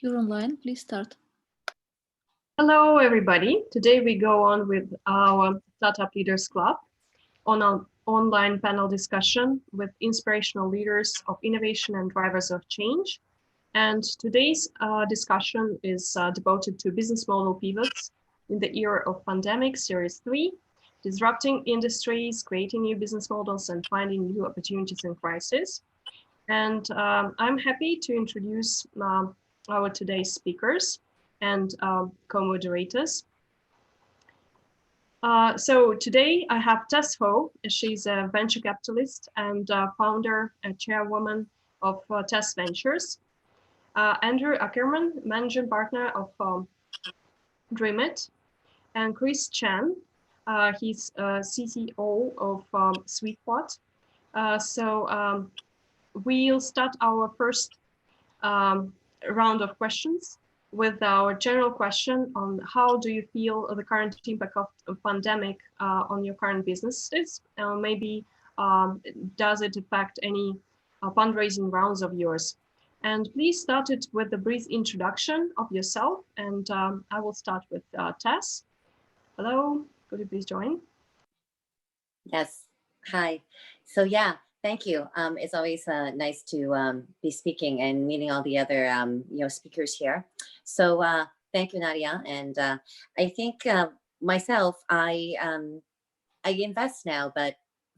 You're online, please start. Hello, everybody. Today we go on with our Startup Leaders Club on an online panel discussion with inspirational leaders of innovation and drivers of change. And today's discussion is devoted to business model pivots in the era of pandemic, series 3, disrupting industries, creating new business models, and finding new opportunities in crisis. And I'm happy to introduce our today's speakers and co-moderators. So today I have Tess Ho. She's a venture capitalist and founder and chairwoman of Tess Ventures. Andrew Ackerman, managing partner of Dreamit, and Chris Chan, he's CTO of Sweetpot. We'll start our first round of questions with our general question on how do you feel the current impact of the pandemic on your current businesses? Maybe does it affect any fundraising rounds of yours? And please start it with a brief introduction of yourself. And I will start with Tess. Hello, could you please join? Yes, hi. So yeah, thank you. It's always nice to be speaking and meeting all the other speakers here. So thank you, Nadya. And I think myself, I invest now, but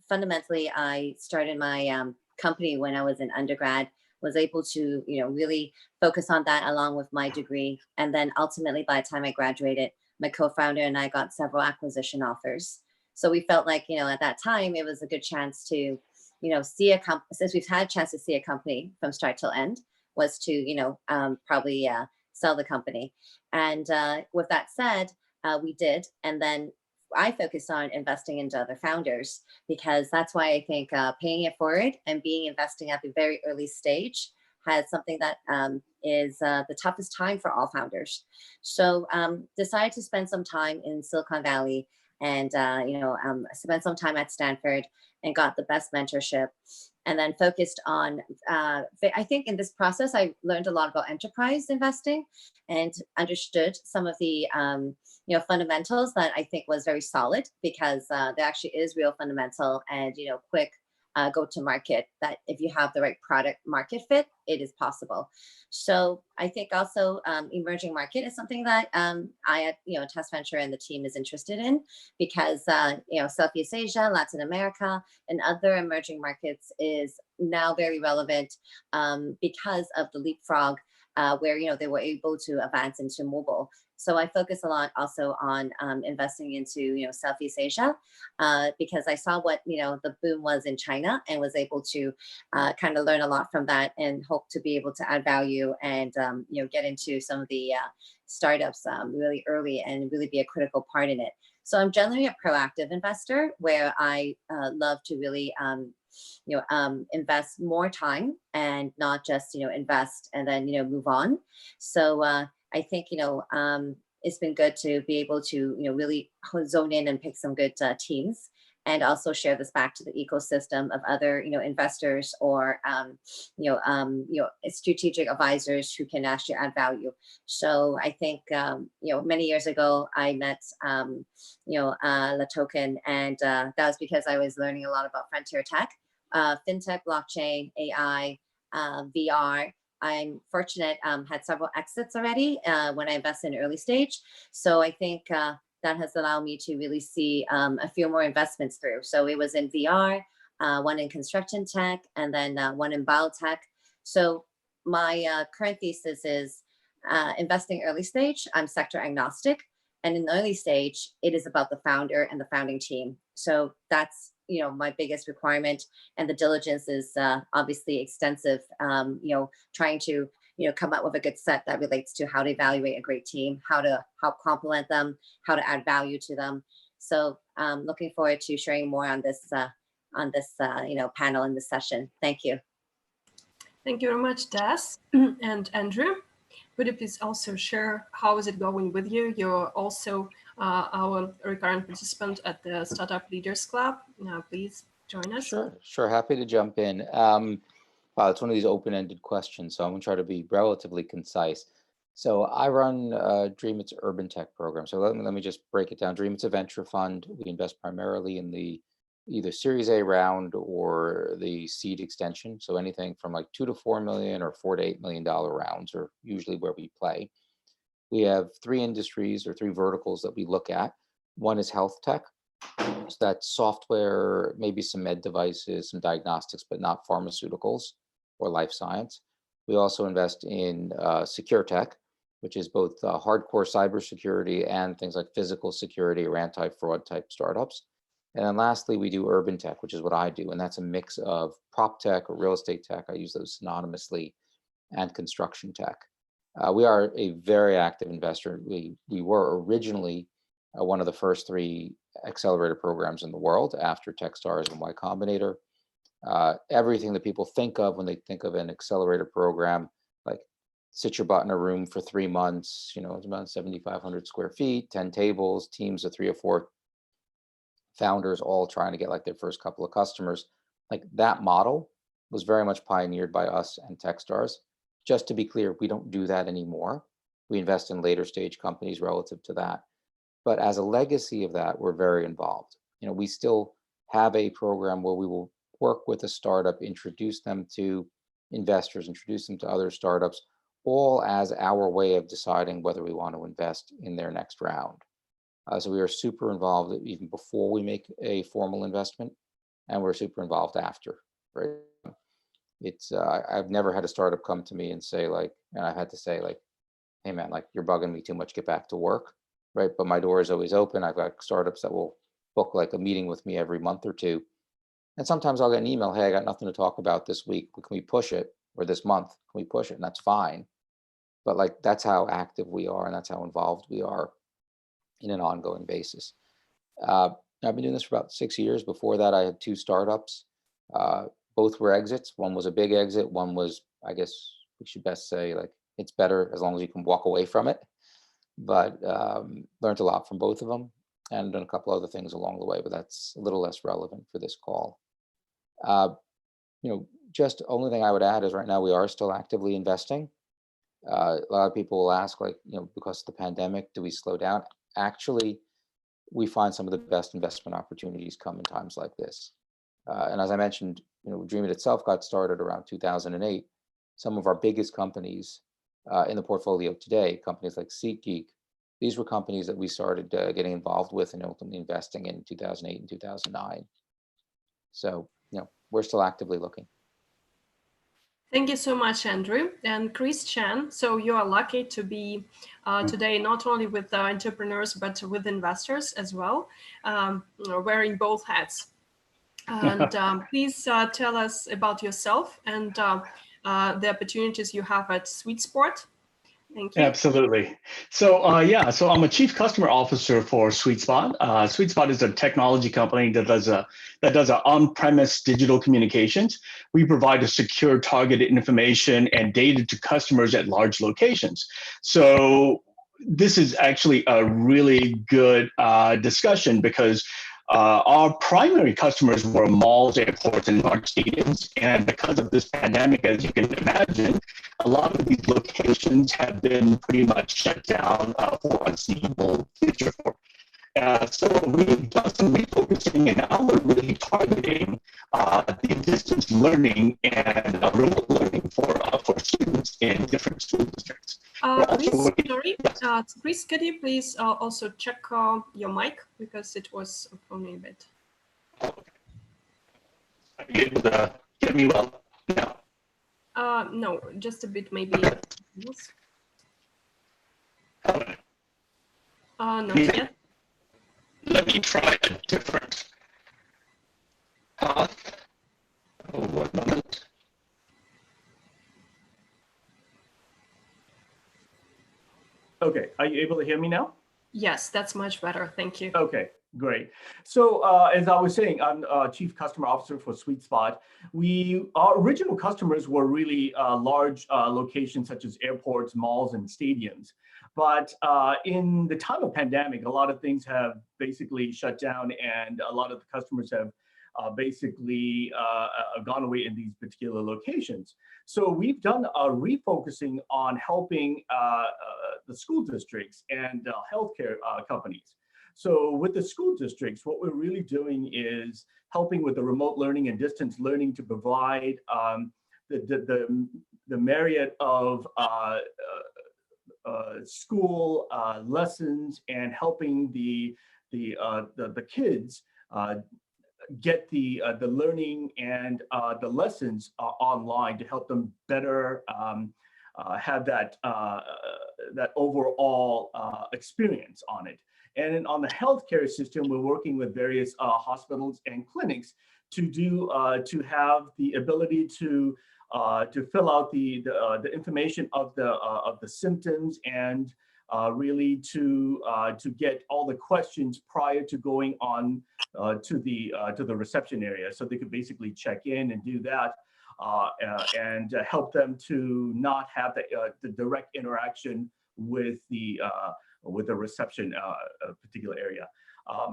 fundamentally, I started my company when I was an undergrad. Was able to really focus on that along with my degree, and then ultimately, by the time I graduated, my co-founder and I got several acquisition offers. So we felt like at that time it was a good chance to see a company, since we've had a chance to see a company from start till end, was to, probably sell the company. And with that said, we did. And then I focused on investing into other founders, because that's why I think paying it forward and being investing at the very early stage has something that is the toughest time for all founders. So decided to spend some time in Silicon Valley and spent some time at Stanford and got the best mentorship, and then focused on, I think in this process, I learned a lot about enterprise investing and understood some of the fundamentals that I think was very solid, because there actually is real fundamental and quick go to market, that if you have the right product market fit, it is possible. So I think also emerging market is something that I at Tess Venture and the team is interested in, because Southeast Asia, Latin America, and other emerging markets is now very relevant because of the leapfrog where they were able to advance into mobile. So I focus a lot also on investing into Southeast Asia because I saw what the boom was in China, and was able to kind of learn a lot from that, and hope to be able to add value and get into some of the startups really early and really be a critical part in it. So I'm generally a proactive investor, where I love to really invest more time and not just invest and then move on. So I think it's been good to be able to really zone in and pick some good teams, and also share this back to the ecosystem of other investors or strategic advisors who can actually add value. So I think many years ago I met La Token, and that was because I was learning a lot about frontier tech, fintech, blockchain, AI, VR. I'm fortunate, had several exits already when I invested in early stage. So I think that has allowed me to really see a few more investments through. So it was in VR, one in construction tech, and then one in biotech. So my current thesis is investing early stage. I'm sector agnostic. And in the early stage, it is about the founder and the founding team. So that's my biggest requirement, and the diligence is obviously extensive. Trying to come up with a good set that relates to how to evaluate a great team, how to help complement them, how to add value to them. So looking forward to sharing more on this panel in this session. Thank you. Thank you very much, Tess. And Andrew, would you please also share how is it going with you? You're also our recurrent participant at the Startup Leaders Club. Please join us. Sure. Happy to jump in. It's one of these open-ended questions, so I'm going to try to be relatively concise. So I run Dream. It's urban tech program. So let me just break it down. Dream. It's a venture fund. We invest primarily in the either Series A round or the seed extension. So anything from like 2 to 4 million or $4 to $8 million rounds are usually where we play. We have three industries or three verticals that we look at. One is health tech. So that's software, maybe some med devices, some diagnostics, but not pharmaceuticals or life science. We also invest in secure tech, which is both hardcore cybersecurity and things like physical security or anti-fraud type startups. And then lastly, we do urban tech, which is what I do. And that's a mix of prop tech or real estate tech. I use those synonymously, and construction tech. We are a very active investor. We were originally one of the first three accelerator programs in the world after Techstars and Y Combinator. Everything that people think of when they think of an accelerator program, like sit your butt in a room for 3 months, it's about 7,500 square feet, 10 tables, teams of 3 or 4 founders all trying to get like their first couple of customers. Like that model was very much pioneered by us and Techstars. Just to be clear, we don't do that anymore. We invest in later stage companies relative to that. But as a legacy of that, we're very involved. We still have a program where we will work with a startup, introduce them to investors, introduce them to other startups, all as our way of deciding whether we want to invest in their next round. So we are super involved even before we make a formal investment, and we're super involved after, right? It's I've never had a startup come to me and say like, and I've had to say like, hey man, like you're bugging me too much, get back to work, right? But my door is always open. I've got startups that will book like a meeting with me every month or two. And sometimes I'll get an email, hey, I got nothing to talk about this week. Can we push it? Or this month, can we push it? And that's fine. But like, that's how active we are and that's how involved we are in an ongoing basis. I've been doing this for about 6 years. Before that, I had 2 startups. Both were exits. One was a big exit. One was, I guess we should best say, like, it's better as long as you can walk away from it. But learned a lot from both of them and done a couple other things along the way, but that's a little less relevant for this call. Just only thing I would add is right now we are still actively investing. A lot of people will ask, like, because of the pandemic, do we slow down? Actually, we find some of the best investment opportunities come in times like this. And as I mentioned, Dream It itself got started around 2008. Some of our biggest companies in the portfolio today, companies like SeatGeek, these were companies that we started getting involved with and ultimately investing in 2008 and 2009. So, we're still actively looking. Thank you so much, Andrew. And Chris Chan, so you are lucky to be today not only with entrepreneurs, but with investors as well, wearing both hats. And please tell us about yourself and the opportunities you have at Sweet Spot. Thank you. Absolutely. So so I'm a chief customer officer for Sweet Spot. Sweet Spot is a technology company that does on-premise digital communications. We provide a secure targeted information and data to customers at large locations. So this is actually a really good discussion because our primary customers were malls, airports, and large stadiums. And because of this pandemic, as you can imagine, a lot of these locations have been pretty much shut down for unseeable future. So we've done some refocusing, and now we're really targeting the distance learning and remote learning for students in different school districts. Chris, could you please also check your mic because it was only a bit. Okay. Are you able to hear me well now? No, just a bit maybe. Okay. Not yet. Let me try a different path. Oh, 1 moment. Okay, are you able to hear me now? Yes, that's much better. Thank you. Okay, great. So as I was saying, I'm Chief Customer Officer for Sweet Spot. Our original customers were really large locations such as airports, malls, and stadiums. But in the time of pandemic, a lot of things have basically shut down, and a lot of the customers have basically gone away in these particular locations. So we've done a refocusing on helping the school districts and healthcare companies. So with the school districts, what we're really doing is helping with the remote learning and distance learning to provide the myriad of school lessons and helping the kids get the learning and the lessons online to help them better have that overall experience on it. And then on the healthcare system, we're working with various hospitals and clinics to have the ability to fill out the information of the symptoms and really to get all the questions prior to going on to the reception area, so they could basically check in and do that and help them to not have the direct interaction with the reception particular area.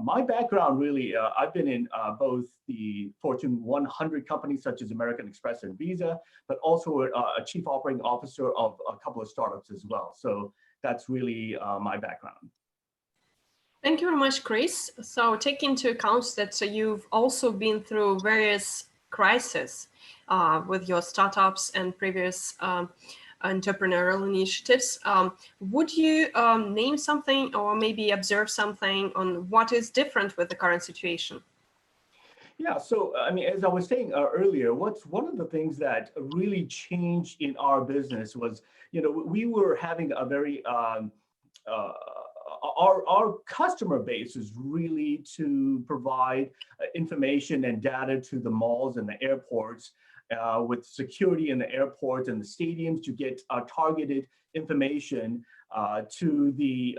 My background really, I've been in both the Fortune 100 companies such as American Express and Visa, but also a chief operating officer of a couple of startups as well. So that's really my background. Thank you very much, Chris. So take into account that you've also been through various crises with your startups and previous entrepreneurial initiatives. Would you name something or maybe observe something on what is different with the current situation? Yeah, so I mean, as I was saying earlier, one of the things that really changed in our business was, we were having a very our customer base is really to provide information and data to the malls and the airports, with security in the airports and the stadiums to get targeted information to the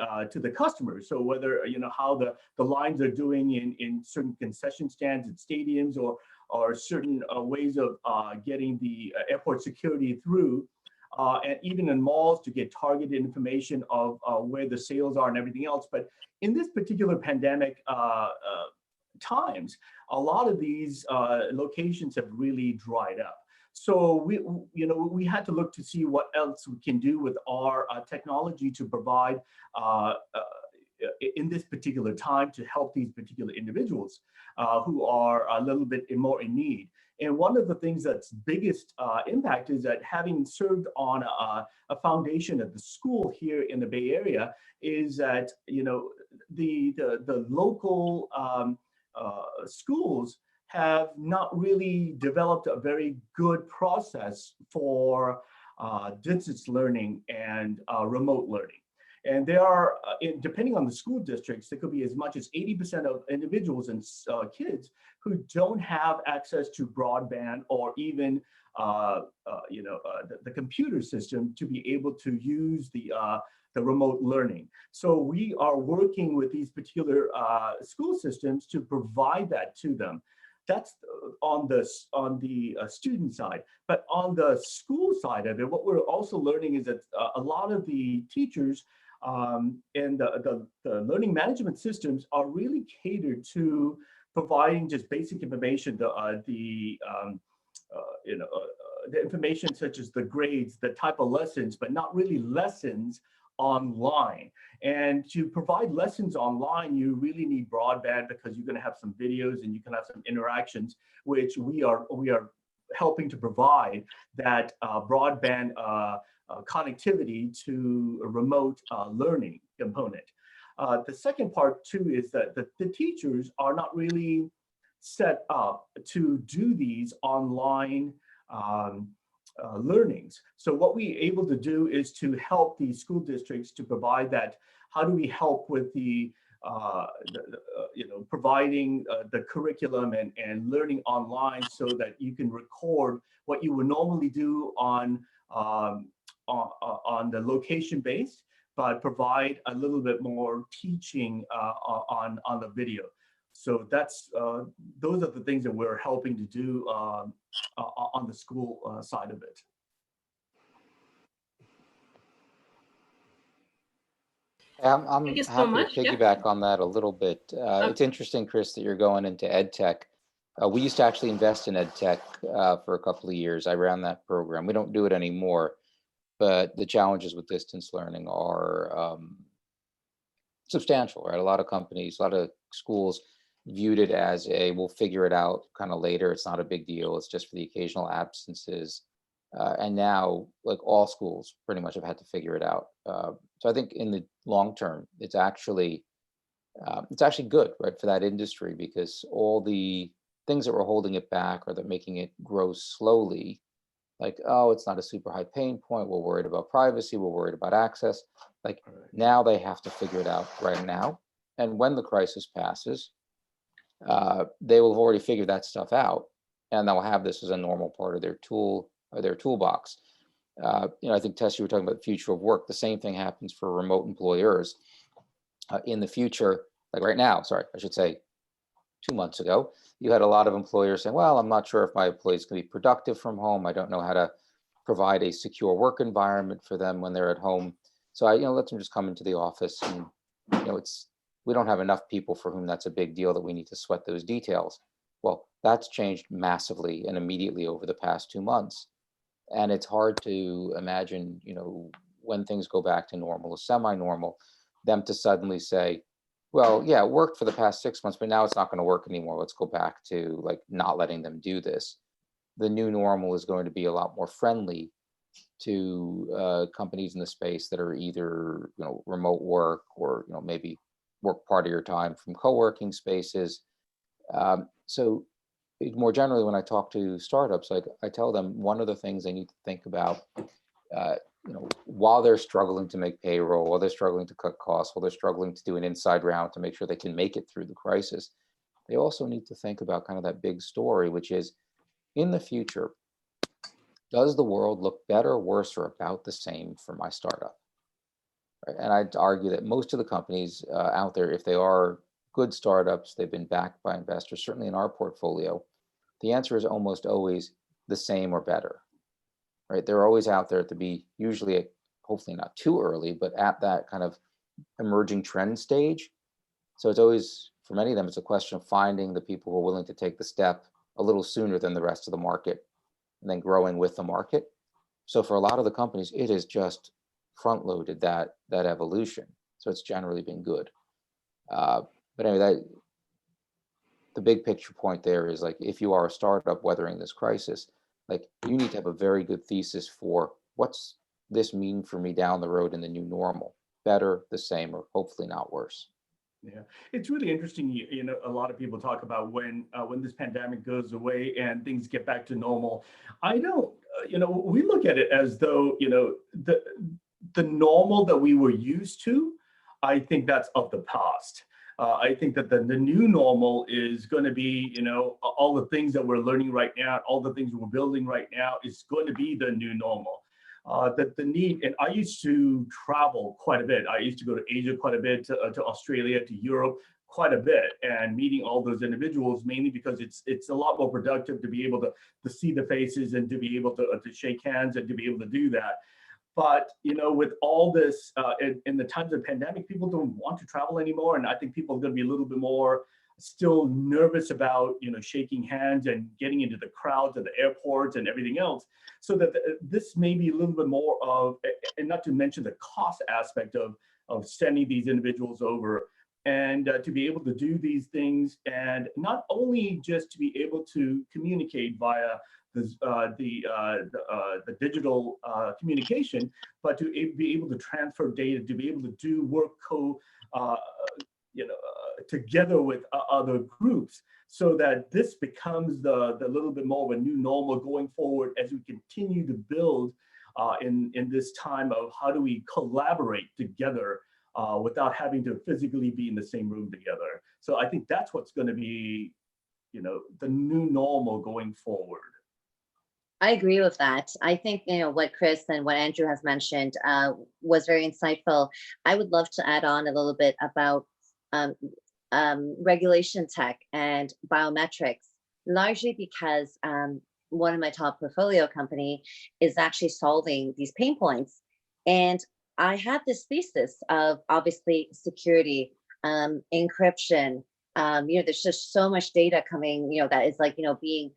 customers. So whether how the lines are doing in certain concession stands at stadiums or certain ways of getting the airport security through. And even in malls to get targeted information of where the sales are and everything else. But in this particular pandemic times, a lot of these locations have really dried up. So we had to look to see what else we can do with our technology to provide in this particular time to help these particular individuals who are a little bit more in need. And one of the things that's biggest impact is that having served on a foundation at the school here in the Bay Area is that, the local schools have not really developed a very good process for distance learning and remote learning. And there are, depending on the school districts, there could be as much as 80% of individuals and kids who don't have access to broadband or even, the computer system to be able to use the remote learning. So we are working with these particular school systems to provide that to them. That's on the student side. But on the school side of it, what we're also learning is that a lot of the teachers and the learning management systems are really catered to providing just basic information, the information such as the grades, the type of lessons, but not really lessons online. And to provide lessons online, you really need broadband because you're going to have some videos and you can have some interactions, which we are helping to provide that broadband connectivity to a remote learning component. The second part too is that the teachers are not really set up to do these online learnings. So what we're able to do is to help these school districts to provide that. How do we help with providing the curriculum and learning online so that you can record what you would normally do on the location based, but provide a little bit more teaching on the video. So that's those are the things that we're helping to do on the school side of it. I'm Thank you so happy much. to piggyback on that a little bit. It's interesting, Chris, that you're going into ed tech. We used to actually invest in edtech for a couple of years. I ran that program. We don't do it anymore, but the challenges with distance learning are substantial, right? A lot of companies, a lot of schools viewed it as a, we'll figure it out kind of later. It's not a big deal. It's just for the occasional absences. And now, like, all schools pretty much have had to figure it out. So I think in the long term, it's actually good, right, for that industry, because all the things that were holding it back or that making it grow slowly, like, oh, it's not a super high pain point, we're worried about privacy, we're worried about access, like, now they have to figure it out right now. And when the crisis passes, they will have already figured that stuff out, and they'll have this as a normal part of their toolbox. I think, Tess, you were talking about the future of work. The same thing happens for remote employers. In the future, like right now, sorry, I should say 2 months ago, you had a lot of employers saying, well, I'm not sure if my employees can be productive from home. I don't know how to provide a secure work environment for them when they're at home. So I, let them just come into the office, and, we don't have enough people for whom that's a big deal that we need to sweat those details. Well, that's changed massively and immediately over the past 2 months. And it's hard to imagine, when things go back to normal or semi-normal, them to suddenly say, well, yeah, it worked for the past 6 months, but now it's not going to work anymore. Let's go back to, like, not letting them do this. The new normal is going to be a lot more friendly to companies in the space that are either, remote work or, maybe work part of your time from co-working spaces. So more generally, when I talk to startups, like, I tell them one of the things they need to think about, while they're struggling to make payroll, while they're struggling to cut costs, while they're struggling to do an inside round to make sure they can make it through the crisis, they also need to think about kind of that big story, which is, in the future, does the world look better, worse, or about the same for my startup? Right? And I'd argue that most of the companies out there, if they are good startups, they've been backed by investors, certainly in our portfolio, the answer is almost always the same or better. Right? They're always out there to be usually, hopefully not too early, but at that kind of emerging trend stage. So it's always, for many of them, it's a question of finding the people who are willing to take the step a little sooner than the rest of the market, and then growing with the market. So for a lot of the companies, it is just front loaded that evolution. So it's generally been good. But anyway, the big picture point there is, like, if you are a startup weathering this crisis, like, you need to have a very good thesis for what's this mean for me down the road in the new normal, better, the same, or hopefully not worse. Yeah, it's really interesting. A lot of people talk about when this pandemic goes away and things get back to normal. I don't, we look at it as though, the normal that we were used to, I think that's of the past. I think that the new normal is going to be, all the things that we're learning right now, all the things we're building right now is going to be the new normal. That the need, and I used to travel quite a bit. I used to go to Asia quite a bit, to Australia, to Europe quite a bit, and meeting all those individuals, mainly because it's a lot more productive to be able to see the faces and to be able to shake hands and to be able to do that. But, with all this, in the times of pandemic, people don't want to travel anymore. And I think people are going to be a little bit more still nervous about, shaking hands and getting into the crowds at the airports and everything else. So that this may be a little bit more of, and not to mention the cost aspect of sending these individuals over, and to be able to do these things, and not only just to be able to communicate via the digital communication, but to be able to transfer data, to be able to do work together with other groups, so that this becomes the little bit more of a new normal going forward as we continue to build in this time of how do we collaborate together without having to physically be in the same room together. So I think that's what's going to be, the new normal going forward. I agree with that. I think, what Chris and what Andrew has mentioned was very insightful. I would love to add on a little bit about regulation tech and biometrics, largely because one of my top portfolio company is actually solving these pain points. And I had this thesis of, obviously, security, encryption, There's just so much data coming, that is like, being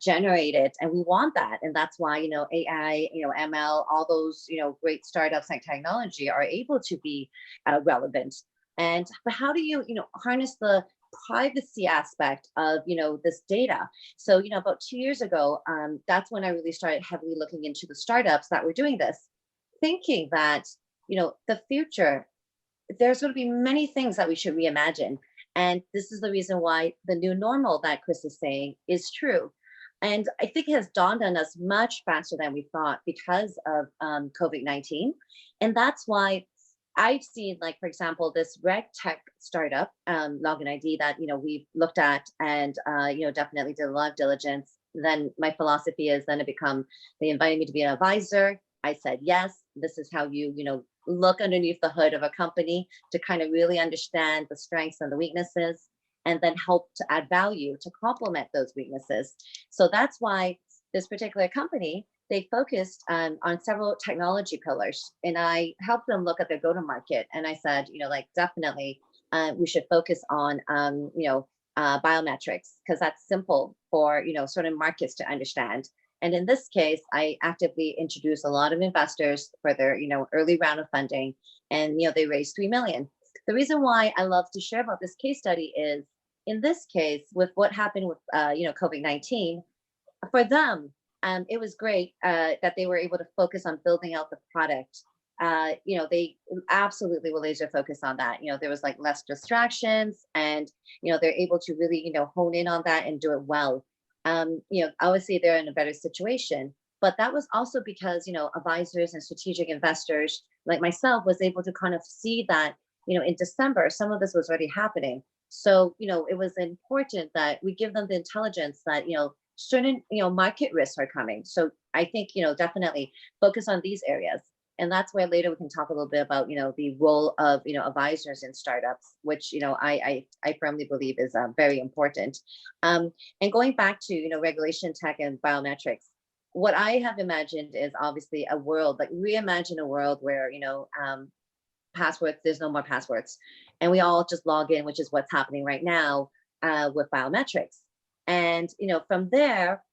generated, and we want that. And that's why, AI, ML, all those, great startups like technology are able to be relevant. But how do you, harness the privacy aspect of, this data? So, about 2 years ago, that's when I really started heavily looking into the startups that were doing this, thinking that, the future, there's going to be many things that we should reimagine. And this is the reason why the new normal that Chris is saying is true. And I think it has dawned on us much faster than we thought because of COVID-19. And that's why I've seen, like, for example, this reg tech startup, Login ID, that, we've looked at and, definitely did a lot of diligence. Then my philosophy is then they invited me to be an advisor. I said, yes, this is how you, look underneath the hood of a company to kind of really understand the strengths and the weaknesses, and then help to add value to complement those weaknesses. So that's why this particular company, they focused on several technology pillars, and I helped them look at their go-to-market. And I said, definitely we should focus on, biometrics, because that's simple for, certain markets to understand. And in this case, I actively introduced a lot of investors for their, early round of funding, and, they raised 3 million. The reason why I love to share about this case study is, in this case, with what happened with, COVID-19, for them, it was great that they were able to focus on building out the product. They absolutely were laser focused on that. There was like less distractions, and, they're able to really, hone in on that and do it well. Obviously they're in a better situation, but that was also because, advisors and strategic investors like myself was able to kind of see that, in December, some of this was already happening. So, it was important that we give them the intelligence that, certain, market risks are coming. So I think, definitely focus on these areas. And that's where later we can talk a little bit about, the role of, advisors in startups, which, I firmly believe is very important. And going back to, regulation tech and biometrics, what I have imagined is obviously a world, like reimagine a world where, passwords, there's no more passwords. And we all just log in, which is what's happening right now with biometrics. And, from there,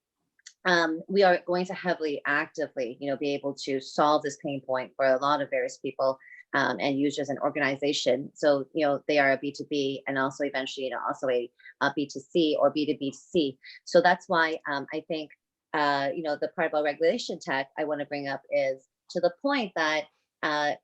we are going to heavily, actively, be able to solve this pain point for a lot of various people and users and organization. So, they are a B2B, and also eventually, also a B2C or B2B2C. So that's why I think, the part about regulation tech I want to bring up is to the point that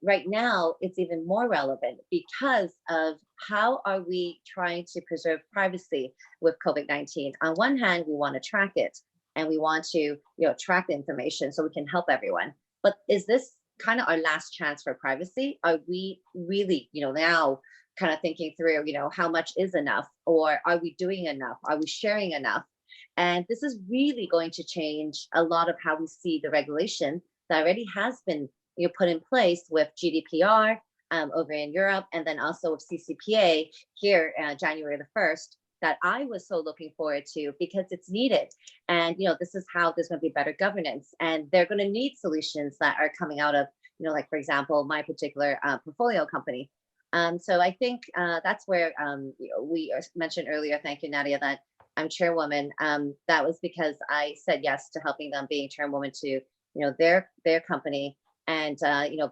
right now it's even more relevant because of how are we trying to preserve privacy with COVID-19. On one hand, we want to track it, and we want to, track the information so we can help everyone. But is this kind of our last chance for privacy? Are we really, now kind of thinking through, how much is enough, or are we doing enough? Are we sharing enough? And this is really going to change a lot of how we see the regulation that already has been, put in place with GDPR over in Europe, and then also with CCPA here January the 1st. That I was so looking forward to, because it's needed. And, this is how there's going to be better governance, and they're going to need solutions that are coming out of, like, for example, my particular portfolio company. So I think that's where we mentioned earlier, thank you, Nadya, that I'm chairwoman. That was because I said yes to helping them, being chairwoman to, their company, and,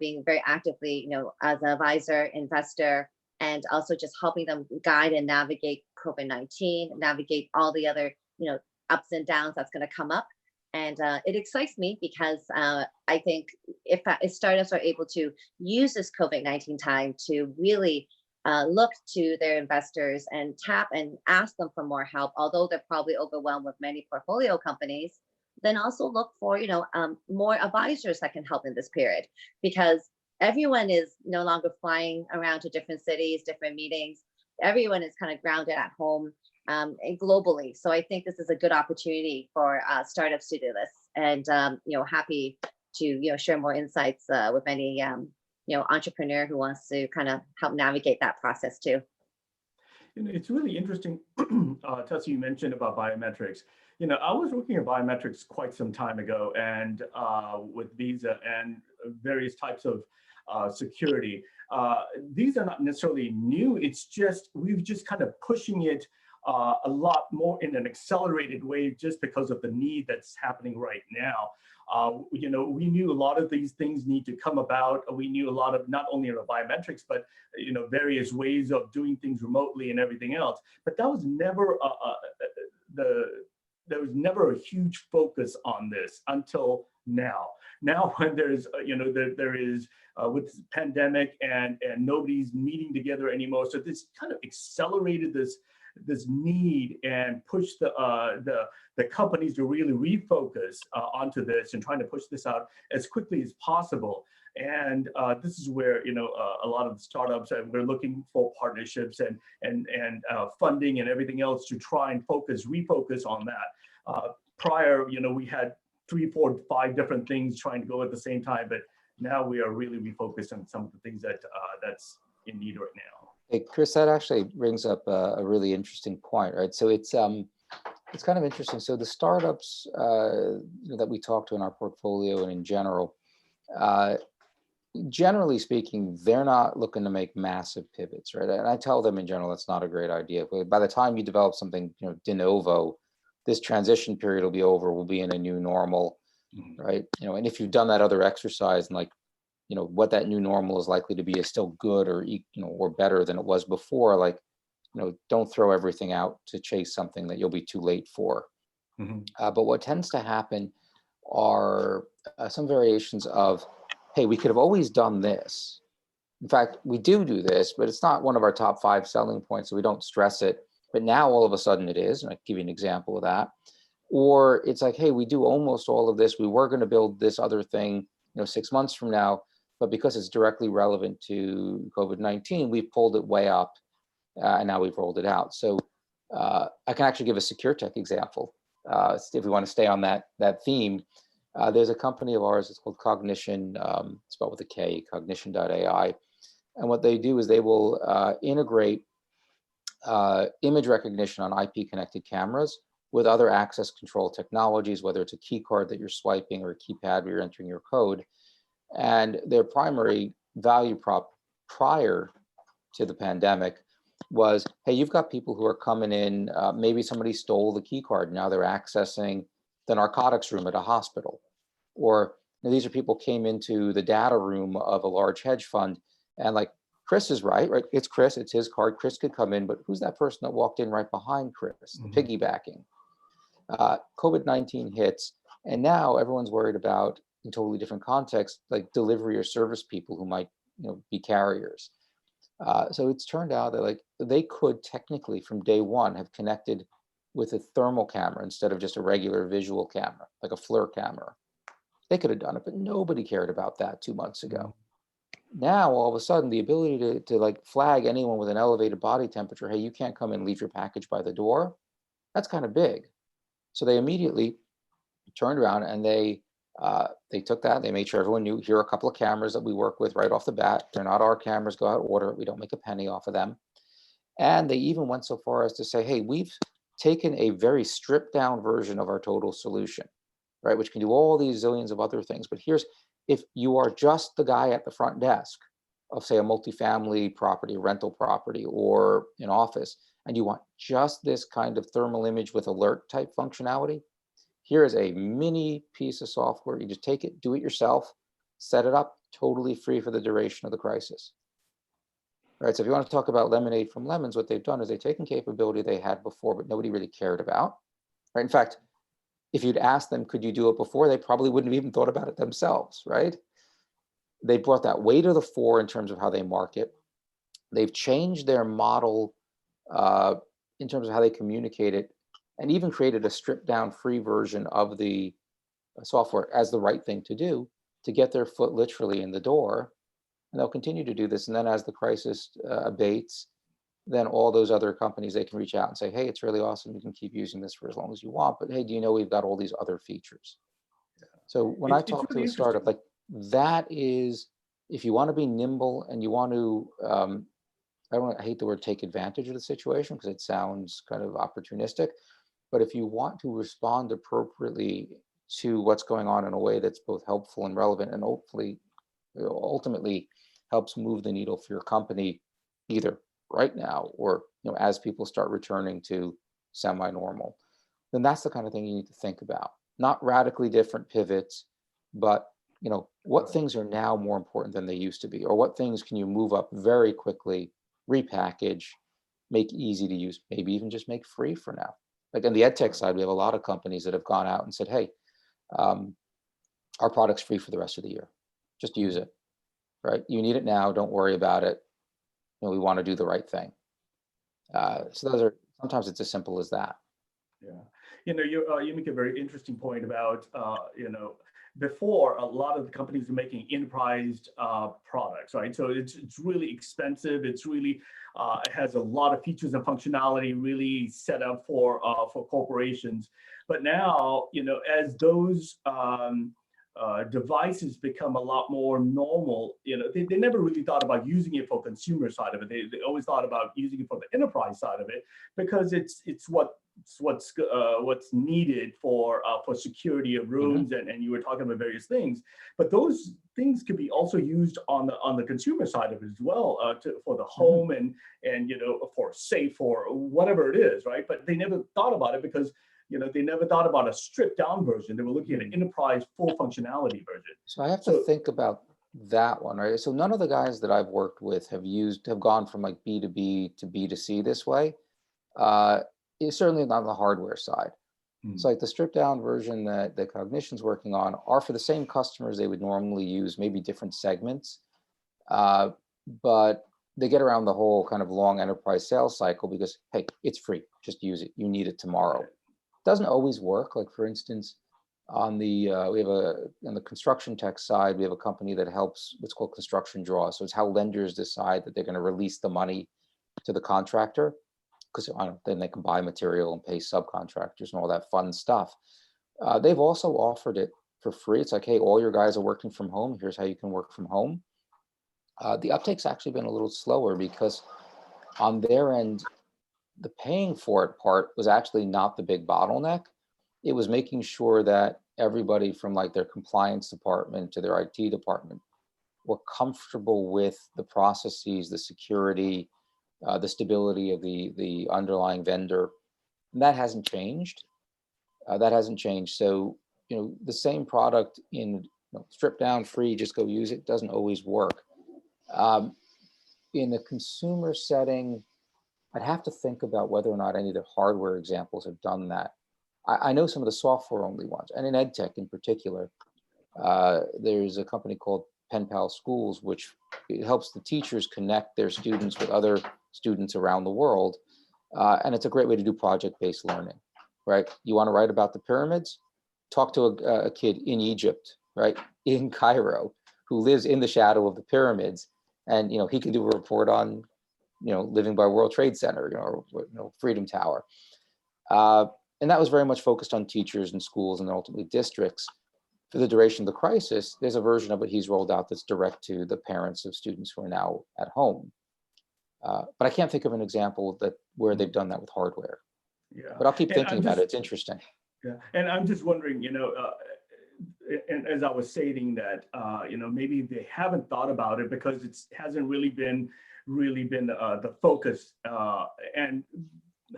being very actively, as an advisor, investor, and also just helping them guide and navigate COVID-19, navigate all the other, ups and downs that's going to come up. And it excites me because I think if startups are able to use this COVID-19 time to really look to their investors and tap and ask them for more help, although they're probably overwhelmed with many portfolio companies, then also look for, more advisors that can help in this period, because everyone is no longer flying around to different cities, different meetings. Everyone is kind of grounded at home and globally. So I think this is a good opportunity for startups to do this. And, happy to, share more insights with any, entrepreneur who wants to kind of help navigate that process too. It's really interesting, Tessie, you mentioned about biometrics. I was working at biometrics quite some time ago, and with Visa and various types of security. These are not necessarily new. It's just we've just kind of pushing it a lot more in an accelerated way just because of the need that's happening right now. You know, we knew a lot of these things need to come about. We knew a lot of not only the biometrics, but you know, various ways of doing things remotely and everything else. But that was never there was never a huge focus on this until now. Now, when there's you know, there is with this pandemic and nobody's meeting together anymore, so this kind of accelerated this need and push the companies to really refocus onto this and trying to push this out as quickly as possible. And this is where, you know, a lot of the startups, we're looking for partnerships and funding and everything else to try and refocus on that. Prior, you know, we had 3, 4, 5 different things trying to go at the same time, but now we are really refocused on some of the things that that's in need right now. Hey, Chris, that actually brings up a really interesting point, right? So it's kind of interesting. So the startups you know, that we talk to in our portfolio and in general, generally speaking, they're not looking to make massive pivots, right? And I tell them in general, that's not a great idea. But by the time you develop something, you know, de novo, this transition period will be over. We'll be in a new normal, right? You know, and if you've done that other exercise and like, you know, what that new normal is likely to be is still good or, you know, or better than it was before, like, you know, don't throw everything out to chase something that you'll be too late for. But what tends to happen are some variations of, hey, we could have always done this. In fact, we do this, but it's not one of our top 5 selling points, so we don't stress it. But now all of a sudden it is, and I'll give you an example of that. Or it's like, hey, we do almost all of this. We were going to build this other thing, you know, 6 months from now, but because it's directly relevant to COVID-19, we've pulled it way up, and now we've rolled it out. So I can actually give a secure tech example if we want to stay on that theme. There's a company of ours, it's called Cognition, spelled with a K, cognition.ai. And what they do is they will integrate image recognition on IP connected cameras with other access control technologies, whether it's a key card that you're swiping or a keypad where you're entering your code. And their primary value prop prior to the pandemic was, hey, you've got people who are coming in, maybe somebody stole the key card, now they're accessing the narcotics room at a hospital. Or you know, these are people came into the data room of a large hedge fund, and like Chris is right? It's Chris, it's his card, Chris could come in, but who's that person that walked in right behind Chris, piggybacking? COVID-19 hits, and now everyone's worried about, in totally different contexts, like delivery or service people who might, you know, be carriers. So it's turned out that like they could technically from day one have connected with a thermal camera instead of just a regular visual camera, like a FLIR camera. They could have done it, but nobody cared about that 2 months ago. Now, all of a sudden, the ability to like flag anyone with an elevated body temperature, hey, you can't come and leave your package by the door, that's kind of big. So they immediately turned around and they took that, they made sure everyone knew, here are a couple of cameras that we work with right off the bat. They're not our cameras, go out, order it. We don't make a penny off of them. And they even went so far as to say, hey, we've taken a very stripped down version of our total solution, right? Which can do all these zillions of other things. But here's, if you are just the guy at the front desk of say a multifamily property, rental property, or an office, and you want just this kind of thermal image with alert type functionality, here is a mini piece of software. You just take it, do it yourself, set it up, totally free for the duration of the crisis. All right, so if you want to talk about lemonade from lemons, what they've done is they've taken capability they had before, but nobody really cared about. Right? In fact, if you'd asked them, could you do it before, they probably wouldn't have even thought about it themselves, right? They brought that way to the fore in terms of how they market. They've changed their model in terms of how they communicate it, and even created a stripped down free version of the software as the right thing to do to get their foot literally in the door. And they'll continue to do this. And then as the crisis abates, then all those other companies, they can reach out and say, hey, it's really awesome. You can keep using this for as long as you want. But hey, do you know we've got all these other features? So when I talk to a startup, like that is, if you want to be nimble and you want to, I hate the word take advantage of the situation because it sounds kind of opportunistic. But if you want to respond appropriately to what's going on in a way that's both helpful and relevant and hopefully ultimately helps move the needle for your company, either right now or as people start returning to semi-normal, then that's the kind of thing you need to think about. Not radically different pivots, but what things are now more important than they used to be, or what things can you move up very quickly, repackage, make easy to use, maybe even just make free for now. Like on the edtech side, we have a lot of companies that have gone out and said, hey, our product's free for the rest of the year. Just use it, right? You need it now, don't worry about it. We want to do the right thing. So those are, sometimes it's as simple as that. Yeah, you make a very interesting point about, before a lot of the companies are making enterprise products, right? So it's really expensive. It's really, it has a lot of features and functionality really set up for corporations. But now, as those devices become a lot more normal, they never really thought about using it for consumer side of it. They always thought about using it for the enterprise side of it, because it's what's needed for security of rooms, and you were talking about various things. But those things could be also used on the consumer side of it as well, for the home and for safe or whatever it is, right? But they never thought about it because they never thought about a stripped down version. They were looking at an enterprise full functionality version. So I have to think about that one, right? So none of the guys that I've worked with have gone from like B2B to B2C this way. It's certainly not on the hardware side. It's like the stripped down version that Cognition's working on are for the same customers they would normally use, maybe different segments. But they get around the whole kind of long enterprise sales cycle because, hey, it's free, just use it. You need it tomorrow. Doesn't always work. Like for instance, on the on the construction tech side, we have a company that helps what's called construction draw. So it's how lenders decide that they're going to release the money to the contractor, because then they can buy material and pay subcontractors and all that fun stuff. They've also offered it for free. It's like, hey, all your guys are working from home. Here's how you can work from home. The uptake's actually been a little slower because on their end, the paying for it part was actually not the big bottleneck. It was making sure that everybody from like their compliance department to their IT department were comfortable with the processes, the security, the stability of the underlying vendor. And that hasn't changed. So, the same product in stripped down, free, just go use it, doesn't always work. In a consumer setting, I'd have to think about whether or not any of the hardware examples have done that. I know some of the software only ones, and in edtech in particular, there's a company called Pen Pal Schools, which it helps the teachers connect their students with other students around the world. And it's a great way to do project-based learning, right? You want to write about the pyramids? Talk to a kid in Egypt, right? In Cairo, who lives in the shadow of the pyramids. And, he can do a report on, living by World Trade Center, or Freedom Tower. And that was very much focused on teachers and schools and ultimately districts. For the duration of the crisis, there's a version of it he's rolled out that's direct to the parents of students who are now at home. But I can't think of an example where they've done that with hardware. Yeah. But I'll keep thinking about it. It's interesting. Yeah, and I'm just wondering, and as I was stating that, maybe they haven't thought about it because it hasn't really been the focus. And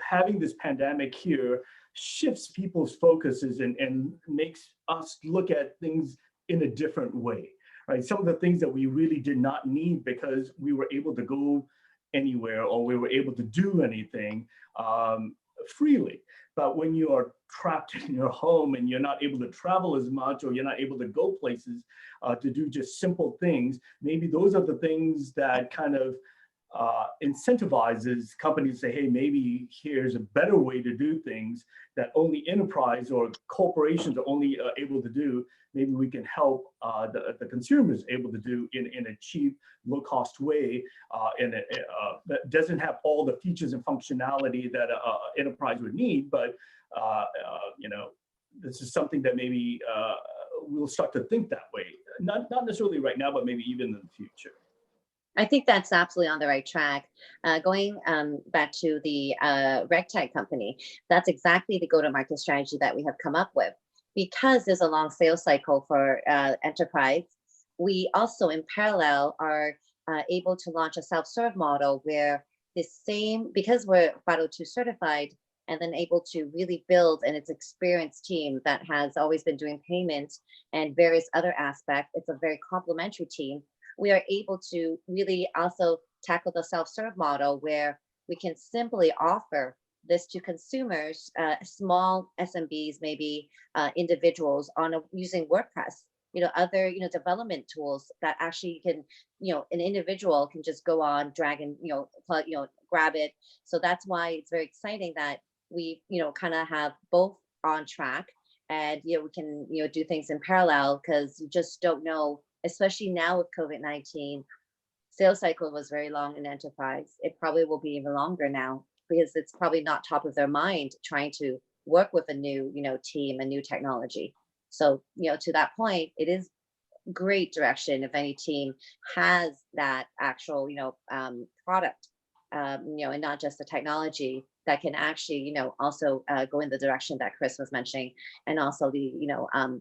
having this pandemic here shifts people's focuses and makes us look at things in a different way, right? Some of the things that we really did not need because we were able to go anywhere or we were able to do anything freely. But when you are trapped in your home and you're not able to travel as much, or you're not able to go places to do just simple things, maybe those are the things that kind of incentivizes companies to say, hey, maybe here's a better way to do things that only enterprise or corporations are only able to do. Maybe we can help the consumers able to do in a cheap, low-cost way, that doesn't have all the features and functionality that an enterprise would need. But this is something that maybe we'll start to think that way. Not necessarily right now, but maybe even in the future. I think that's absolutely on the right track. Going back to the RegTech company, that's exactly the go-to-market strategy that we have come up with. Because there's a long sales cycle for enterprise, we also in parallel are able to launch a self-serve model where the same, because we're FIDO2 certified, and then able to really build and its experienced team that has always been doing payments and various other aspects. It's a very complementary team. We are able to really also tackle the self-serve model where we can simply offer this to consumers, small SMBs, maybe individuals using WordPress, other, development tools that actually can, an individual can just go on, drag and, plug, grab it. So that's why it's very exciting that we, kind of have both on track, and, we can, do things in parallel, because you just don't know, especially now with COVID-19, sales cycle was very long in enterprise. It probably will be even longer now, because it's probably not top of their mind trying to work with a new, team, a new technology. So, to that point, it is great direction if any team has that actual, product, and not just the technology that can actually, also go in the direction that Chris was mentioning, and also the,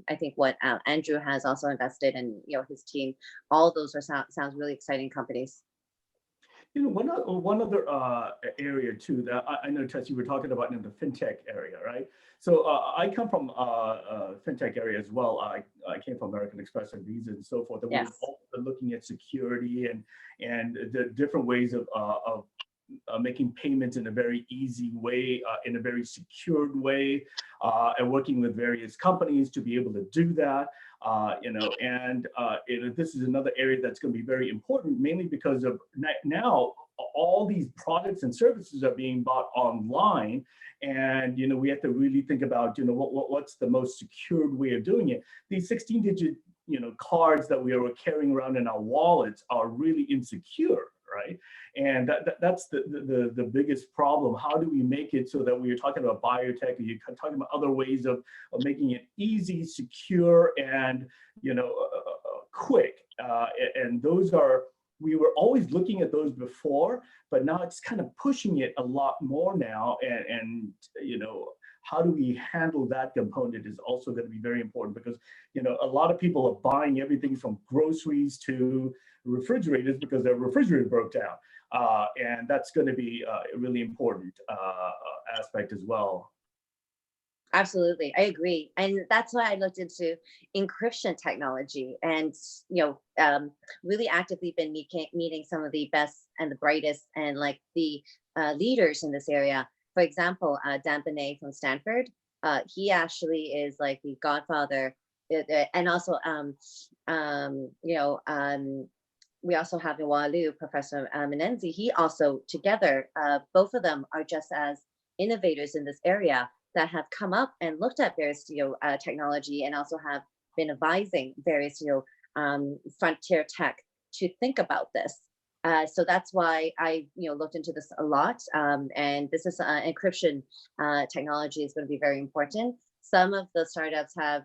I think what Andrew has also invested in, his team. All those are sounds really exciting companies. One other area too that I know, Tess, you were talking about in the fintech area, right? So I come from fintech area as well. I came from American Express and Visa and so forth. And Yes. we've also been looking at security and the different ways of making payments in a very easy way, in a very secured way, and working with various companies to be able to do that. This is another area that's going to be very important, mainly because of now all these products and services are being bought online, and we have to really think about what's the most secured way of doing it. These 16-digit cards that we are carrying around in our wallets are really insecure, right? And that's the biggest problem. How do we make it so that we are talking about biotech, you're talking about other ways of making it easy, secure, and quick. And those are, we were always looking at those before, but now it's kind of pushing it a lot more now. And how do we handle that component is also going to be very important, because a lot of people are buying everything from groceries to refrigerators because their refrigerator broke down, and that's going to be a really important aspect as well. Absolutely, I agree, and that's why I looked into encryption technology, and really actively been meeting some of the best and the brightest and like the leaders in this area. For example, Dan Benet from Stanford, he actually is like the godfather, and also we also have Iwalu, Professor Menenzi. He also, together, both of them are just as innovators in this area that have come up and looked at various technology, and also have been advising various frontier tech to think about this. So that's why I looked into this a lot, and this is encryption technology is going to be very important. Some of the startups have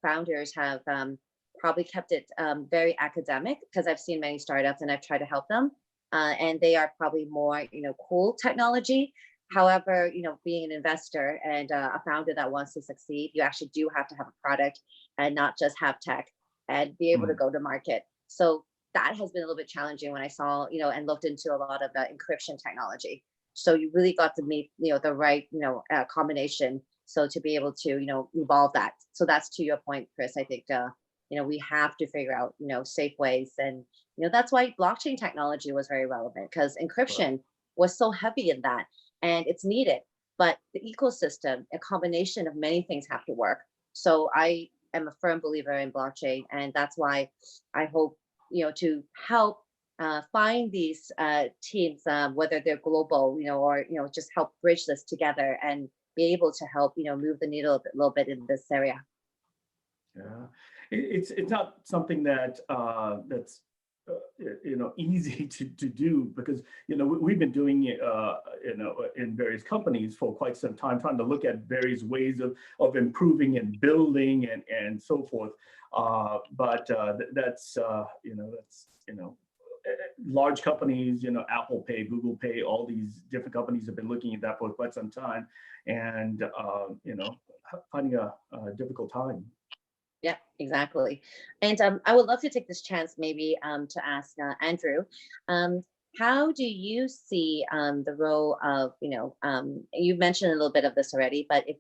founders have probably kept it very academic, because I've seen many startups and I've tried to help them, and they are probably more cool technology. However, being an investor and a founder that wants to succeed, you actually do have to have a product and not just have tech and be able to go to market. So that has been a little bit challenging when I saw, and looked into a lot of the encryption technology. So you really got to meet, the right, combination. So to be able to, evolve that. So that's to your point, Chris. I think, we have to figure out, safe ways, and that's why blockchain technology was very relevant, because encryption was so heavy in that, and it's needed. But the ecosystem, a combination of many things have to work. So I am a firm believer in blockchain, and that's why I hope to help find these teams, whether they're global, or just help bridge this together and be able to help move the needle a little bit in this area. Yeah, it's not something that that's easy to do, because we've been doing it in various companies for quite some time, trying to look at various ways of improving and building and so forth. But that's large companies, Apple Pay, Google Pay, all these different companies have been looking at that for quite some time, and finding a difficult time. Yeah, exactly. And I would love to take this chance maybe to ask Andrew, how do you see the role of, you mentioned a little bit of this already, but if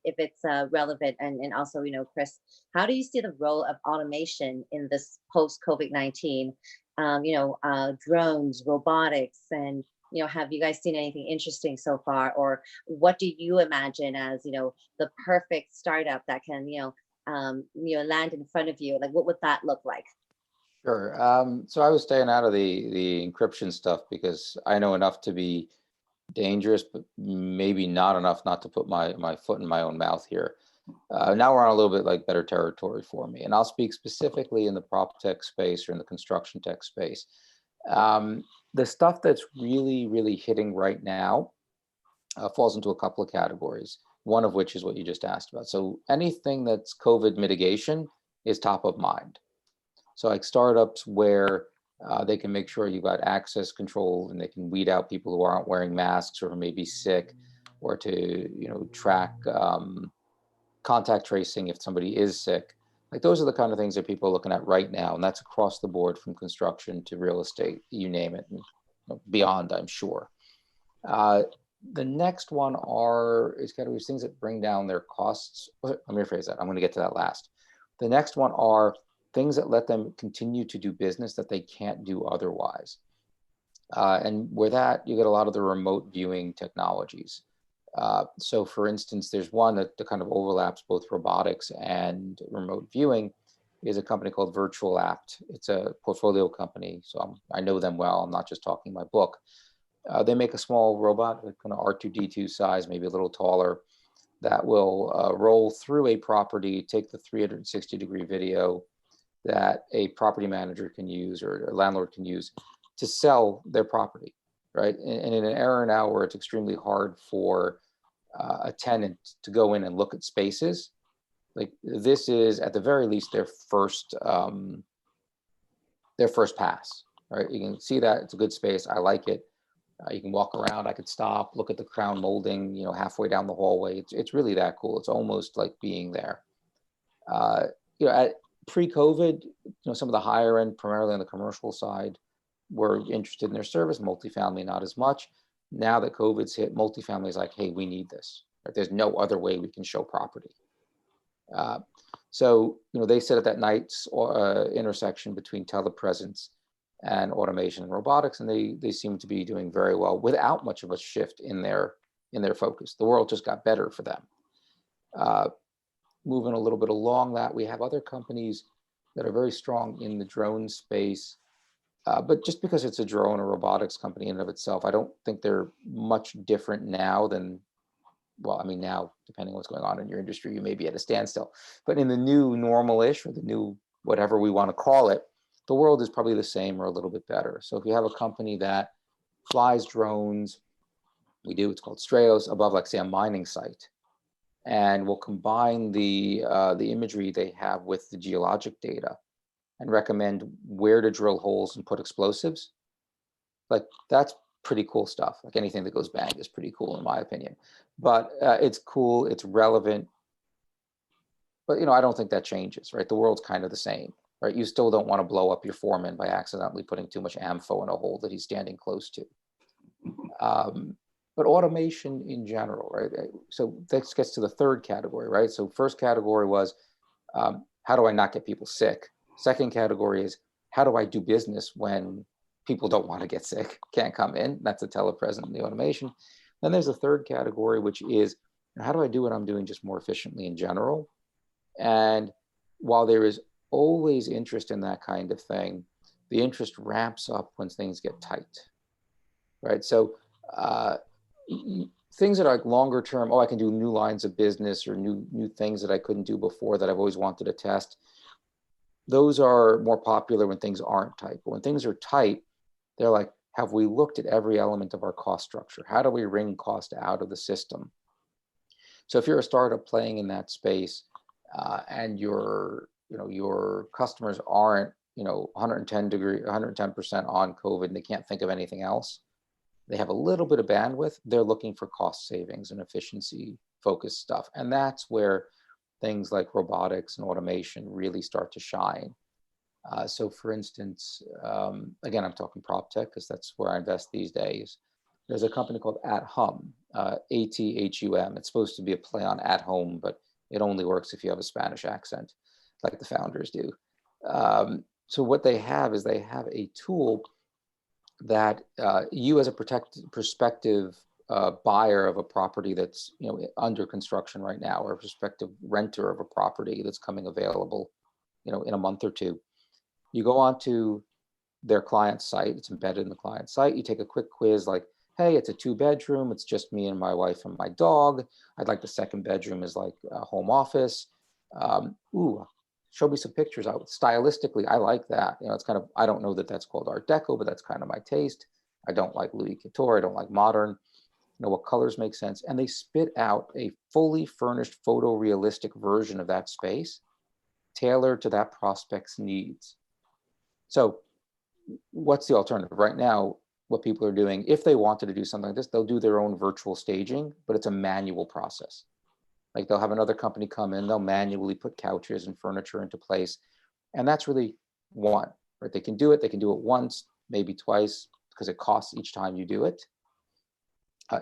it's relevant, and also, Chris, how do you see the role of automation in this post COVID-19, drones, robotics, and have you guys seen anything interesting so far, or what do you imagine as the perfect startup that can land in front of you? Like, what would that look like? Sure. So I was staying out of the encryption stuff because I know enough to be dangerous, but maybe not enough not to put my foot in my own mouth here. Now we're on a little bit like better territory for me, and I'll speak specifically in the prop tech space or in the construction tech space. The stuff that's really hitting right now falls into a couple of categories, one of which is what you just asked about. So anything that's COVID mitigation is top of mind. So like startups where they can make sure you've got access control and they can weed out people who aren't wearing masks or who may be sick, or to track contact tracing if somebody is sick. Like those are the kind of things that people are looking at right now, and that's across the board from construction to real estate, you name it, and beyond, I'm sure. The next one is categories, things that bring down their costs. Let me rephrase that. I'm going to get to that last. The next one are things that let them continue to do business that they can't do otherwise. And with that, you get a lot of the remote viewing technologies. So for instance, there's one that kind of overlaps both robotics and remote viewing, is a company called Virtual Apt. It's a portfolio company, so I know them well. I'm not just talking my book. They make a small robot, kind of R2D2 size, maybe a little taller, that will roll through a property, take the 360-degree video that a property manager can use or a landlord can use to sell their property, right? And in an era now where it's extremely hard for a tenant to go in and look at spaces, like this is at the very least their first pass, right? You can see that it's a good space. I like it. You can walk around. I could stop, look at the crown molding, halfway down the hallway. It's really that cool. It's almost like being there. At pre-COVID, some of the higher end, primarily on the commercial side, were interested in their service. Multifamily, not as much. Now that COVID's hit, multifamily is like, hey, we need this. Right? There's no other way we can show property. So they sit at that nice intersection between telepresence and automation and robotics, and they seem to be doing very well without much of a shift in their focus. The world just got better for them. Moving a little bit along that, we have other companies that are very strong in the drone space, but just because it's a drone or robotics company in and of itself, I don't think they're much different now than, now, depending on what's going on in your industry, you may be at a standstill. But in the new normal-ish, or the new whatever we want to call it, the world is probably the same or a little bit better. So if you have a company that flies drones, it's called Streos, above, like, say, a mining site, and we'll combine the imagery they have with the geologic data and recommend where to drill holes and put explosives. Like, that's pretty cool stuff. Like, anything that goes bang is pretty cool in my opinion. But it's cool, it's relevant. But I don't think that changes, right? The world's kind of the same, right? You still don't want to blow up your foreman by accidentally putting too much AMFO in a hole that he's standing close to. But automation in general, right? So this gets to the third category, right? So first category was, how do I not get people sick? Second category is, how do I do business when people don't want to get sick, can't come in? That's the telepresence and the automation. Then there's a third category, which is, how do I do what I'm doing just more efficiently in general? And while there is always interest in that kind of thing, the interest ramps up when things get tight, right? So things that are like longer term, I can do new lines of business or new things that I couldn't do before that I've always wanted to test. Those are more popular when things aren't tight. But when things are tight, they're like, have we looked at every element of our cost structure? How do we wring cost out of the system? So if you're a startup playing in that space and your customers aren't 110% on COVID and they can't think of anything else, they have a little bit of bandwidth, they're looking for cost savings and efficiency focused stuff. And that's where things like robotics and automation really start to shine. So for instance, again, I'm talking prop tech because that's where I invest these days. There's a company called At Hum, ATHUM. It's supposed to be a play on at home, but it only works if you have a Spanish accent, like the founders do. So what they have is they have a tool that you as a prospective buyer of a property that's under construction right now, or a prospective renter of a property that's coming available in a month or two, you go onto their client site. It's embedded in the client site. You take a quick quiz like, hey, it's a 2-bedroom. It's just me and my wife and my dog. I'd like the second bedroom is like a home office. Ooh, show me some pictures. Stylistically, I like that. It's kind of, I don't know that that's called Art Deco, but that's kind of my taste. I don't like Louis Couture. I don't like modern. What colors make sense. And they spit out a fully furnished photorealistic version of that space tailored to that prospect's needs. So what's the alternative? Right now, what people are doing, if they wanted to do something like this, they'll do their own virtual staging, but it's a manual process. Like they'll have another company come in, they'll manually put couches and furniture into place. And that's really one, right? They can do it once, maybe twice, because it costs each time you do it.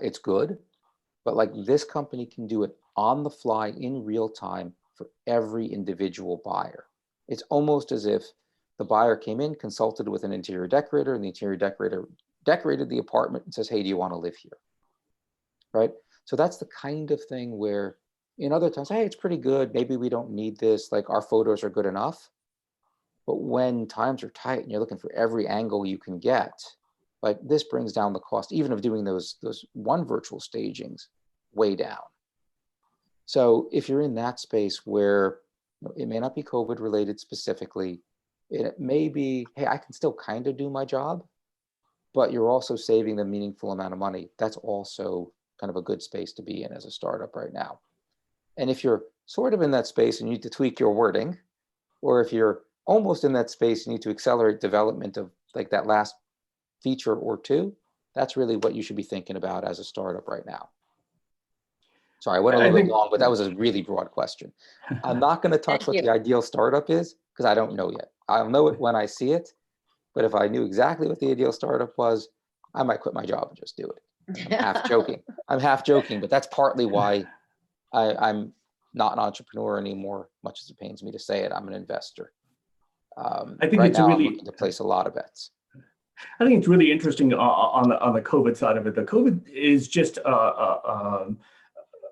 It's good, but like this company can do it on the fly in real time for every individual buyer. It's almost as if the buyer came in, consulted with an interior decorator, and the interior decorator decorated the apartment and says, hey, do you want to live here? Right? So that's the kind of thing where in other times, hey, it's pretty good. Maybe we don't need this. Like our photos are good enough. But when times are tight and you're looking for every angle you can get, like this brings down the cost, even of doing those one virtual stagings, way down. So if you're in that space where it may not be COVID related specifically, it may be, hey, I can still kind of do my job, but you're also saving the meaningful amount of money. That's also kind of a good space to be in as a startup right now. And if you're sort of in that space and you need to tweak your wording, or if you're almost in that space, you need to accelerate development of like that last feature or two, that's really what you should be thinking about as a startup right now. Sorry, I went a little bit long, but that was a really broad question. I'm not going to touch what the ideal startup is because I don't know yet. I'll know it when I see it. But if I knew exactly what the ideal startup was, I might quit my job and just do it. I'm half joking. But that's partly why I'm not an entrepreneur anymore, much as it pains me to say it. I'm an investor. I think right it's now really, I'm looking to place a lot of bets. I think it's really interesting on the COVID side of it. The COVID is just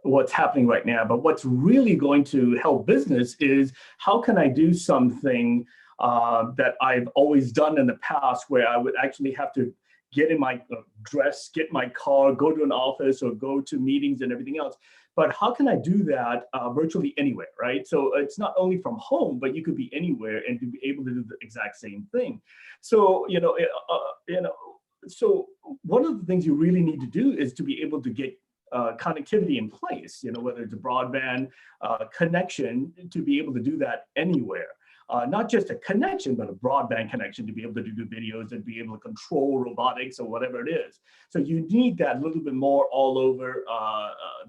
what's happening right now, but what's really going to help business is how can I do something that I've always done in the past, where I would actually have to get in my dress, get my car, go to an office or go to meetings and everything else. But how can I do that virtually anywhere, right? So it's not only from home, but you could be anywhere and to be able to do the exact same thing. So, so one of the things you really need to do is to be able to get connectivity in place, whether it's a broadband connection, to be able to do that anywhere. Not just a connection, but a broadband connection to be able to do videos and be able to control robotics or whatever it is. So you need that little bit more all over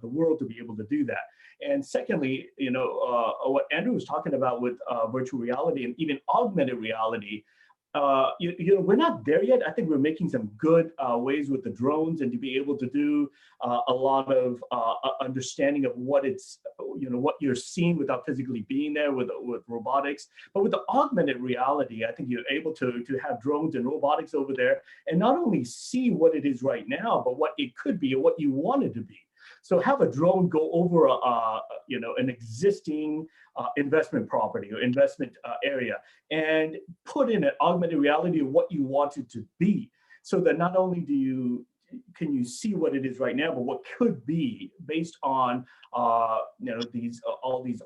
the world to be able to do that. And secondly, what Andrew was talking about with virtual reality and even augmented reality, we're not there yet. I think we're making some good ways with the drones and to be able to do a lot of understanding of what it's, what you're seeing without physically being there with robotics. But with the augmented reality, I think you're able to have drones and robotics over there and not only see what it is right now, but what it could be or what you want it to be. So have a drone go over an existing investment property or investment area and put in an augmented reality of what you want it to be, so that not only can you see what it is right now, but what could be based on all these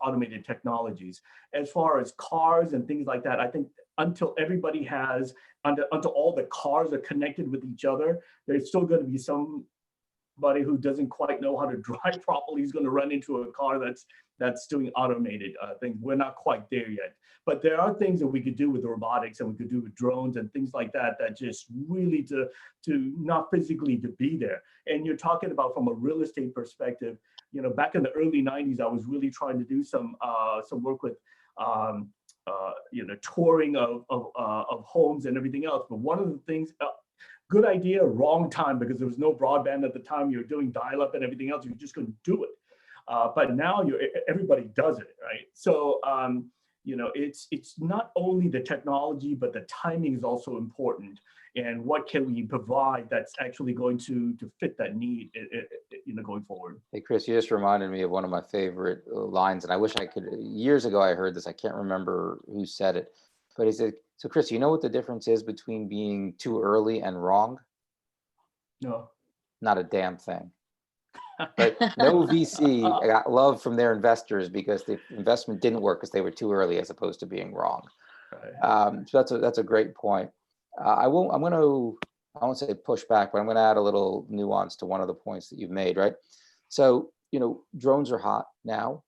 automated technologies. As far as cars and things like that, I think until everybody has until all the cars are connected with each other, there's still going to be somebody who doesn't quite know how to drive properly is going to run into a car that's that's doing automated things. We're not quite there yet. But there are things that we could do with robotics and we could do with drones and things like that, that just really to not physically to be there. And you're talking about from a real estate perspective, you know, back in the early 90s, I was really trying to do some work with, you know, touring of homes and everything else. But one of the things, good idea, wrong time, because there was no broadband at the time. You were doing dial-up and everything else. You just couldn't do it. But now everybody does it, right? So, you know, it's not only the technology, but the timing is also important. And what can we provide that's actually going to fit that need, you know, going forward? Hey, Chris, you just reminded me of one of my favorite lines, and I wish I could, years ago I heard this, I can't remember who said it, but he said, so Chris, you know what the difference is between being too early and wrong? No. Not a damn thing. Right? No VC got love from their investors because the investment didn't work because they were too early as opposed to being wrong. Right. So that's a great point. I won't say push back, but I'm going to add a little nuance to one of the points that you've made, right? So, you know, drones are hot now.